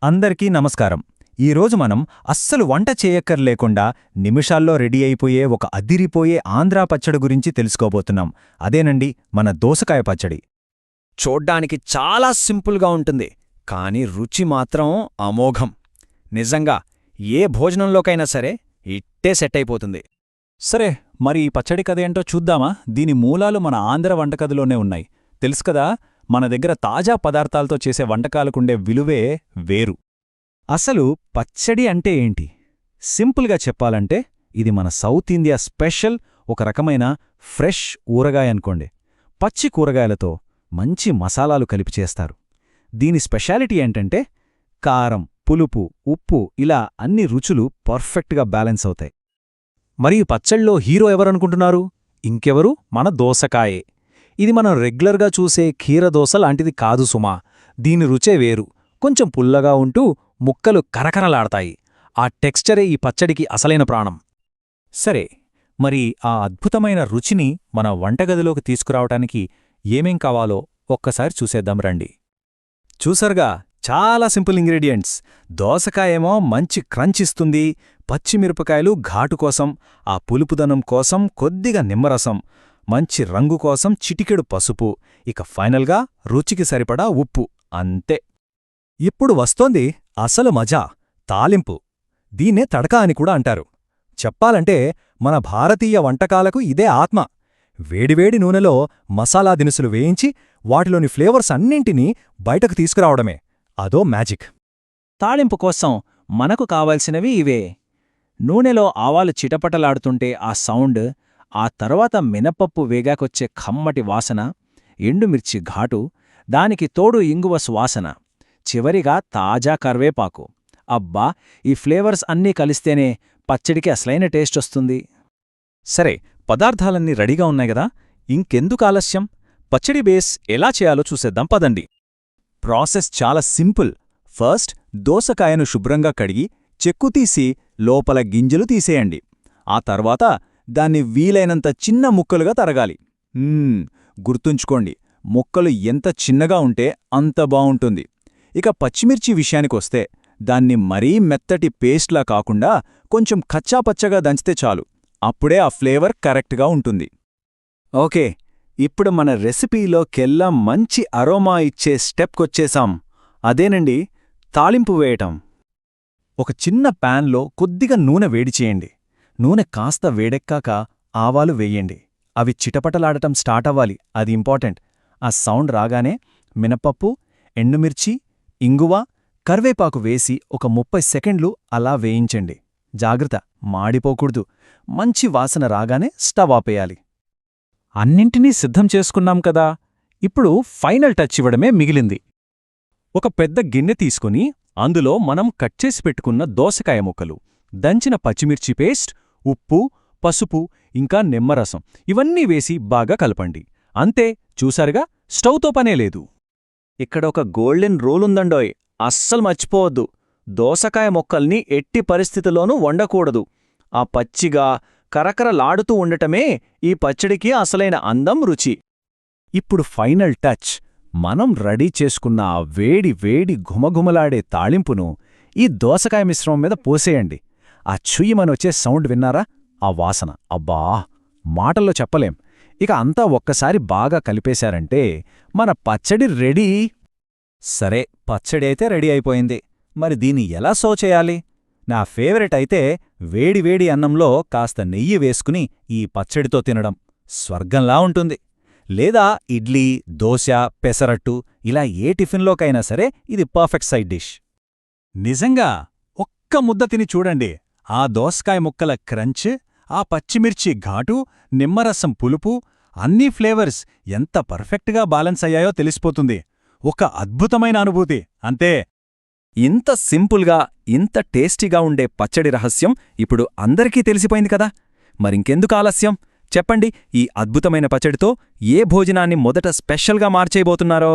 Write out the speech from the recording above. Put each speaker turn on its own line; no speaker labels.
అందరికీ నమస్కారం. ఈరోజు మనం అస్సలు వంట చేయక్కర్లేకుండా నిమిషాల్లో రెడీ అయిపోయే ఒక అదిరిపోయే ఆంధ్రా పచ్చడి గురించి తెలుసుకోబోతున్నాం. అదేనండి మన దోసకాయ పచ్చడి.
చూడ్డానికి చాలా సింపుల్గా ఉంటుంది, కానీ రుచి మాత్రం అమోఘం. నిజంగా ఏ భోజనంలోకైనా సరే ఇట్టే సెట్ అయిపోతుంది.
సరే, మరి ఈ పచ్చడి కథ ఏంటో చూద్దామా? దీని మూలాలు మన ఆంధ్ర వంటకథలోనే ఉన్నాయి. తెలుసుకదా, మన దగ్గర తాజా పదార్థాలతో చేసే వంటకాలకుండే విలువే వేరు.
అసలు పచ్చడి అంటే ఏంటి? సింపుల్గా చెప్పాలంటే ఇది మన సౌత్ ఇండియా స్పెషల్ ఒక రకమైన ఫ్రెష్ ఊరగాయ అనుకోండి. పచ్చి కూరగాయలతో మంచి మసాలాలు కలిపి చేస్తారు. దీని స్పెషాలిటీ ఏంటంటే కారం, పులుపు, ఉప్పు ఇలా అన్ని రుచులు పర్ఫెక్ట్గా బ్యాలెన్స్ అవుతాయి.
మరి ఈ పచ్చళ్ళలో హీరో ఎవరనుకుంటున్నారు? ఇంకెవరు, మన దోసకాయే. ఇది మనం రెగ్యులర్గా చూసే కీరదోస లాంటిది కాదు సుమా. దీని రుచే వేరు. కొంచెం పుల్లగా ఉంటూ ముక్కలు కరకరలాడతాయి. ఆ టెక్స్చరే ఈ పచ్చడికి అసలైన ప్రాణం.
సరే, మరి ఆ అద్భుతమైన రుచిని మన వంటగదిలోకి తీసుకురావటానికి ఏమేం కావాలో ఒక్కసారి చూసేద్దాం రండి. చూసరుగా, చాలా సింపుల్ ఇంగ్రీడియంట్స్. దోసకాయేమో మంచి క్రంచ్ ఇస్తుంది, పచ్చిమిరపకాయలు ఘాటు కోసం, ఆ పులుపుదనం కోసం కొద్దిగా నిమ్మరసం, మంచి రంగు కోసం చిటికెడు పసుపు, ఇక ఫైనల్గా రుచికి సరిపడా ఉప్పు, అంతే. ఇప్పుడు వస్తోంది అసలు మజా, తాలింపు. దీన్నే తడకా అని కూడా అంటారు. చెప్పాలంటే మన భారతీయ వంటకాలకు ఇదే ఆత్మ. వేడివేడి నూనెలో మసాలా దినుసులు వేయించి వాటిలోని ఫ్లేవర్స్ అన్నింటినీ బయటకు తీసుకురావడమే అదో మ్యాజిక్.
తాళింపు కోసం మనకు కావాల్సినవి ఇవే. నూనెలో ఆవాలు చిటపటలాడుతుంటే ఆ సౌండ్, ఆ తర్వాత మినపప్పు వేగాకొచ్చే కమ్మటి వాసన, ఎండుమిర్చి ఘాటు, దానికి తోడు ఇంగువ సువాసన, చివరిగా తాజా కరివేపాకు. అబ్బా, ఈ ఫ్లేవర్స్ అన్నీ కలిస్తేనే పచ్చడికి అసలైన టేస్ట్ వస్తుంది.
సరే, పదార్థాలన్నీ రెడీగా ఉన్నాయి గదా, ఇంకెందుకు ఆలస్యం? పచ్చడి బేస్ ఎలా చేయాలో చూసేద్దాం పదండి.
ప్రాసెస్ చాలా సింపుల్. ఫస్ట్ దోసకాయను శుభ్రంగా కడిగి చెక్కు తీసి లోపల గింజలు తీసేయండి. ఆ తర్వాత దాన్ని వీలైనంత చిన్న ముక్కలుగా తరగాలి. గుర్తుంచుకోండి, ముక్కలు ఎంత చిన్నగా ఉంటే అంత బావుంటుంది. ఇక పచ్చిమిర్చి విషయానికొస్తే దాన్ని మరీ మెత్తటి పేస్ట్లా కాకుండా కొంచెం కచ్చాపచ్చగా దంచితే చాలు. అప్పుడే ఆ ఫ్లేవర్ కరెక్ట్గా ఉంటుంది. ఓకే, ఇప్పుడు మన రెసిపీలోకెల్లా మంచి అరోమా ఇచ్చే స్టెప్కొచ్చేశాం. అదేనండి, తాళింపు వేయటం. ఒక చిన్న ప్యాన్లో కొద్దిగా నూనె వేడి చేయండి. నూనె కాస్త వేడెక్కాక ఆవాలు వేయండి. అవి చిటపటలాడటం స్టార్ట్ అవ్వాలి, అది ఇంపార్టెంట్. ఆ సౌండ్ రాగానే మినపప్పు, ఎండుమిర్చి, ఇంగువ, కరివేపాకు వేసి ఒక 30 సెకండ్లు అలా వేయించండి. జాగ్రత్త, మాడిపోకూడదు. మంచి వాసన రాగానే స్టవ్ ఆపేయాలి.
అన్నింటినీ సిద్ధం చేసుకున్నాం కదా, ఇప్పుడు ఫైనల్ టచ్ ఇవ్వడమే మిగిలింది.
ఒక పెద్ద గిన్నె తీసుకుని అందులో మనం కట్ చేసి పెట్టుకున్న దోసకాయ ముక్కలు, దంచిన పచ్చిమిర్చి పేస్ట్, ఉప్పు, పసుపు ఇంకా నిమ్మరసం ఇవన్నీ వేసి బాగా కలపండి. అంతే, చూసారుగా, స్టవ్తో పనే లేదు.
ఇక్కడ ఒక గోల్డెన్ రూల్ ఉందండోయ్, అస్సలు మర్చిపోవద్దు. దోసకాయ ముక్కల్ని ఎట్టి పరిస్థితిలోనూ వండకూడదు. ఆ పచ్చిగా కరకరలాడుతూ ఉండటమే ఈ పచ్చడికి అసలైన అందం, రుచి.
ఇప్పుడు ఫైనల్ టచ్. మనం రెడీ చేసుకున్న ఆ వేడి వేడి ఘుమఘుమలాడే తాళింపును ఈ దోసకాయ మిశ్రమం మీద పోసేయండి. ఆ చుయ్యమనొచ్చే సౌండ్ విన్నారా? ఆ వాసన, అబ్బా, మాటల్లో చెప్పలేం. ఇక అంతా ఒక్కసారి బాగా కలిపేశారంటే మన పచ్చడి రెడీ. సరే, పచ్చడి అయితే రెడీ అయిపోయింది. మరి దీన్ని ఎలా సర్వ్ చేయాలి? నా ఫేవరెట్ అయితే వేడివేడి అన్నంలో కాస్త నెయ్యి వేసుకుని ఈ పచ్చడితో తినడం స్వర్గంలా ఉంటుంది. లేదా ఇడ్లీ, దోశ, పెసరట్టు ఇలా ఏ టిఫిన్లోకైనా సరే ఇది పర్ఫెక్ట్ సైడ్ డిష్. నిజంగా ఒక్క ముద్ద తిని చూడండి. ఆ దోసకాయ ముక్కల క్రంచ్, ఆ పచ్చిమిర్చి ఘాటు, నిమ్మరసం పులుపు, అన్నీ ఫ్లేవర్స్ ఎంత పర్ఫెక్ట్గా బ్యాలెన్స్ అయ్యాయో తెలిసిపోతుంది. ఒక అద్భుతమైన అనుభూతి, అంతే. ఇంత సింపుల్గా, ఇంత టేస్టీగా ఉండే పచ్చడి రహస్యం ఇప్పుడు అందరికీ తెలిసిపోయింది కదా. మరింకెందుకు ఆలస్యం? చెప్పండి, ఈ అద్భుతమైన పచ్చడితో ఏ భోజనాన్ని మొదట స్పెషల్గా మార్చేయబోతున్నారో?